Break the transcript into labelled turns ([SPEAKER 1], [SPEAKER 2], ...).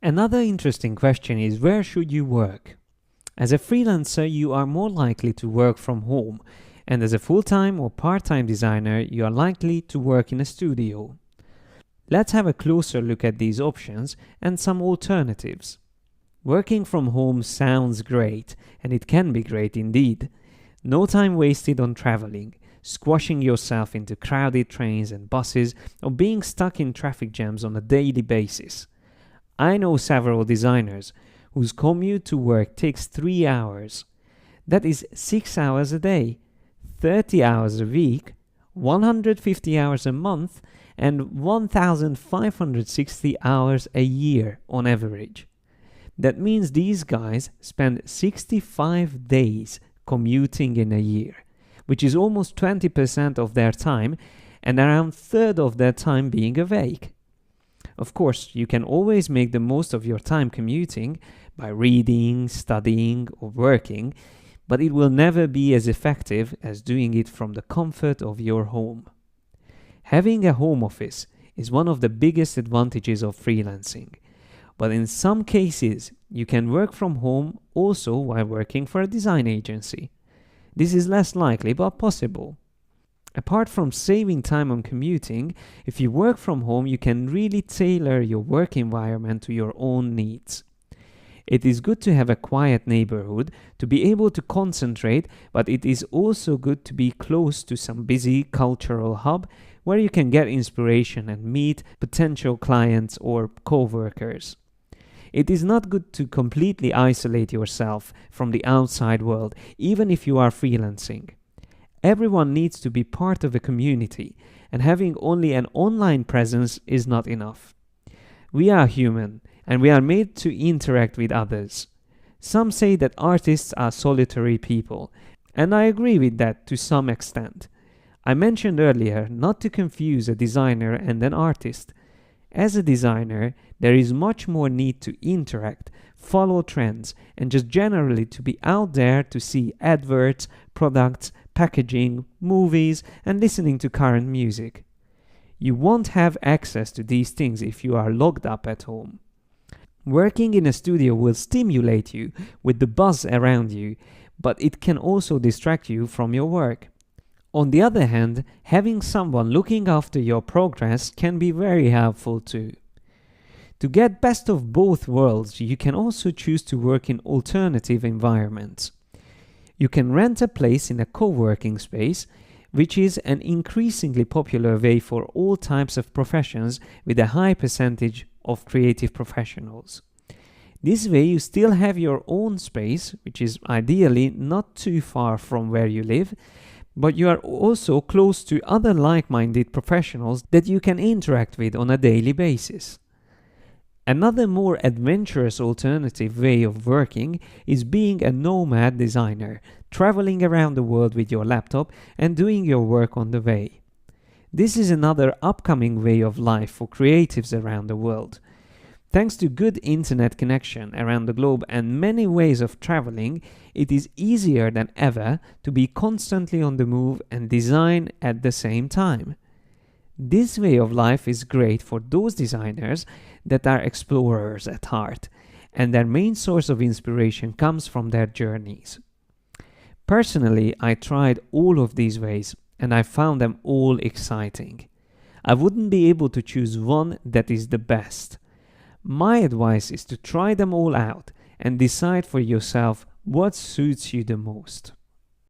[SPEAKER 1] Another interesting question is, where should you work? As a freelancer, you are more likely to work from home, and as a full-time or part-time designer, you are likely to work in a studio. Let's have a closer look at these options and some alternatives. Working from home sounds great, and it can be great indeed. No time wasted on traveling, squashing yourself into crowded trains and buses, or being stuck in traffic jams on a daily basis. I know several designers whose commute to work takes 3 hours. That is 6 hours a day, 30 hours a week, 150 hours a month, and 1,560 hours a year on average. That means these guys spend 65 days commuting in a year, which is almost 20% of their time and around a third of their time being awake. Of course, you can always make the most of your time commuting by reading, studying, or working, but it will never be as effective as doing it from the comfort of your home. Having a home office is one of the biggest advantages of freelancing, but in some cases, you can work from home also while working for a design agency. This is less likely but possible. Apart from saving time on commuting, if you work from home, you can really tailor your work environment to your own needs. It is good to have a quiet neighborhood to be able to concentrate, but it is also good to be close to some busy cultural hub where you can get inspiration and meet potential clients or co-workers. It is not good to completely isolate yourself from the outside world, even if you are freelancing. Everyone needs to be part of a community, and having only an online presence is not enough. We are human, and we are made to interact with others. Some say that artists are solitary people, and I agree with that to some extent. I mentioned earlier not to confuse a designer and an artist. As a designer, there is much more need to interact, follow trends, and just generally to be out there to see adverts, products, packaging, movies, and listening to current music. You won't have access to these things if you are locked up at home. Working in a studio will stimulate you with the buzz around you, but it can also distract you from your work. On the other hand, having someone looking after your progress can be very helpful too. To get best of both worlds, you can also choose to work in alternative environments. You can rent a place in a co-working space, which is an increasingly popular way for all types of professions with a high percentage of creative professionals. This way you still have your own space, which is ideally not too far from where you live, but you are also close to other like-minded professionals that you can interact with on a daily basis. Another more adventurous alternative way of working is being a nomad designer, traveling around the world with your laptop and doing your work on the way. This is another upcoming way of life for creatives around the world. Thanks to good internet connection around the globe and many ways of traveling, it is easier than ever to be constantly on the move and design at the same time. This way of life is great for those designers that are explorers at heart, and their main source of inspiration comes from their journeys. Personally, I tried all of these ways, and I found them all exciting. I wouldn't be able to choose one that is the best. My advice is to try them all out and decide for yourself what suits you the most.